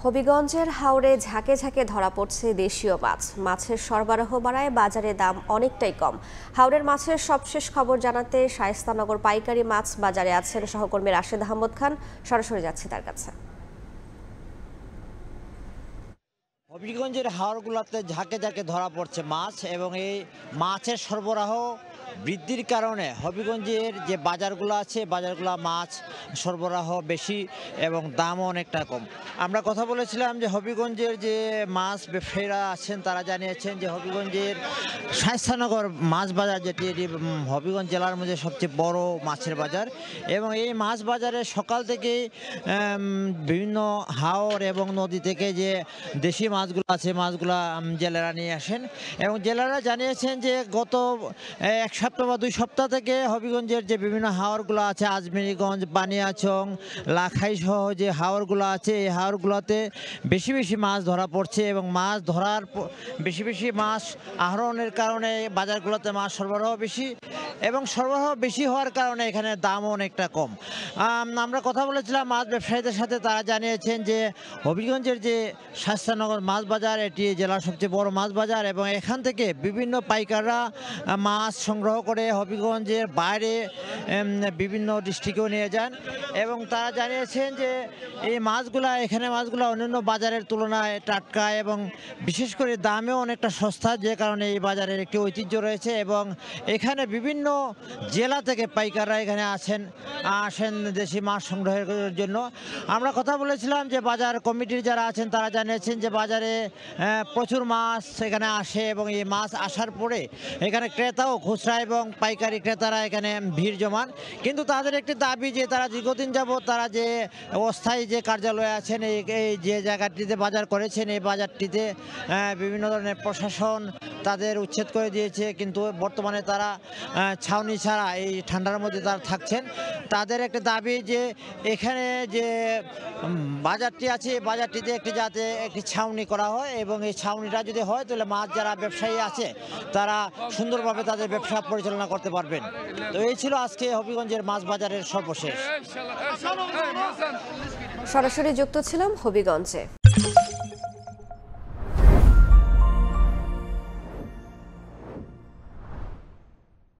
হবিগঞ্জের হাওরে ঝাঁকে ঝাঁকে ধরা পড়ছে দেশীয় মাছ। মাছের সরবরাহ বাড়ায় বাজারে দাম অনেকটাই কম। হাওরের মাছের সবশেষ খবর জানাতে শায়েস্তানগর পাইকারি মাছ বাজারে আছেন সহকর্মী রাশেদ আহমদ খান। সরাসরি যাচ্ছি তার কাছে। হবিগঞ্জের হাওরগুলোতে ঝাঁকে ঝাঁকে ধরা পড়ছে মাছ এবং এই মাছের সরবরাহ বৃদ্ধির কারণে হবিগঞ্জের যে বাজারগুলো আছে বাজারগুলো মাছ সরবরাহ বেশি এবং দামও অনেকটা কম। আমরা কথা বলেছিলাম যে হবিগঞ্জের যে মাছ ব্যবসায়ীরা আছেন তারা জানিয়েছেন যে হবিগঞ্জের শায়েস্তানগর মাছ বাজার যেটি এটি হবিগঞ্জ জেলার মধ্যে সবচেয়ে বড় মাছের বাজার এবং এই মাছ বাজারে সকাল থেকে বিভিন্ন হাওর এবং নদী থেকে যে দেশি মাছগুলো আছে মাছগুলো জেলেরা নিয়ে আসেন এবং জেলেরা জানিয়েছেন যে গত এক সপ্তাহ বা 2 সপ্তাহ থেকে হবিগঞ্জের যে বিভিন্ন হাওরগুলো আছে আজমেরিগঞ্জ বানিয়াচং লাখাই সহ যে হাওরগুলো আছে এই হাওরগুলোতে বেশি বেশি মাছ ধরা পড়ছে এবং মাছ ধরার বেশি বেশি মাছ আহরণের কারণে বাজারগুলোতে মাছ সরবরাহ বেশি এবং সরবরাহ বেশি হওয়ার কারণে এখানে দামও অনেকটা কম। আমরা কথা বলেছিলাম মাছ ব্যবসায়ীদের সাথে, তারা জানিয়েছেন যে হবিগঞ্জের যে শায়েস্তানগর মাছ বাজার এটি জেলার সবচেয়ে বড় মাছ বাজার এবং এখান থেকে বিভিন্ন পাইকাররা মাছ সংগ্রহ করে হবিগঞ্জের বাইরে বিভিন্ন ডিস্ট্রিক্টেও নিয়ে যান এবং তারা জানিয়েছেন যে এই মাছগুলা এখানে মাছগুলো অন্যান্য বাজারের তুলনায় টাটকা এবং বিশেষ করে দামেও অনেকটা সস্তা, যে কারণে এই বাজারের একটি ঐতিহ্য রয়েছে এবং এখানে বিভিন্ন জেলা থেকে পাইকাররা এখানে আসেন দেশি মাছ সংগ্রহের জন্য। আমরা কথা বলেছিলাম যে বাজার কমিটির যারা আছেন তারা জানিয়েছেন যে বাজারে প্রচুর মাছ এখানে আসে এবং এই মাছ আসার পরে এখানে ক্রেতাও খুচরা এবং পাইকারি ক্রেতারা এখানে ভিড় জমান, কিন্তু তাদের একটি দাবি যে তারা দীর্ঘদিন যাবত তারা যে অস্থায়ী যে কার্যালয়ে আছেন এই যে জায়গাটিতে বাজার করেছেন এই বাজারটিতে বিভিন্ন ধরনের প্রশাসন তাদের উচ্ছেদ করে দিয়েছে, কিন্তু বর্তমানে তারা ছাউনি ছাড়া এই ঠান্ডার মধ্যে তারা থাকছেন। তাদের একটা দাবি যে এখানে যে বাজারটি আছে এই বাজারটিতে যাতে একটি ছাউনি করা হয় এবং এই ছাউনিটা যদি হয় তাহলে মাছ যারা ব্যবসায়ী আছে তারা সুন্দরভাবে তাদের ব্যবসা পরিচালনা করতে পারবেন। তো এই ছিল আজকে হবিগঞ্জের মাছ বাজারের সর্বশেষ। সরাসরি যুক্ত ছিলাম হবিগঞ্জে।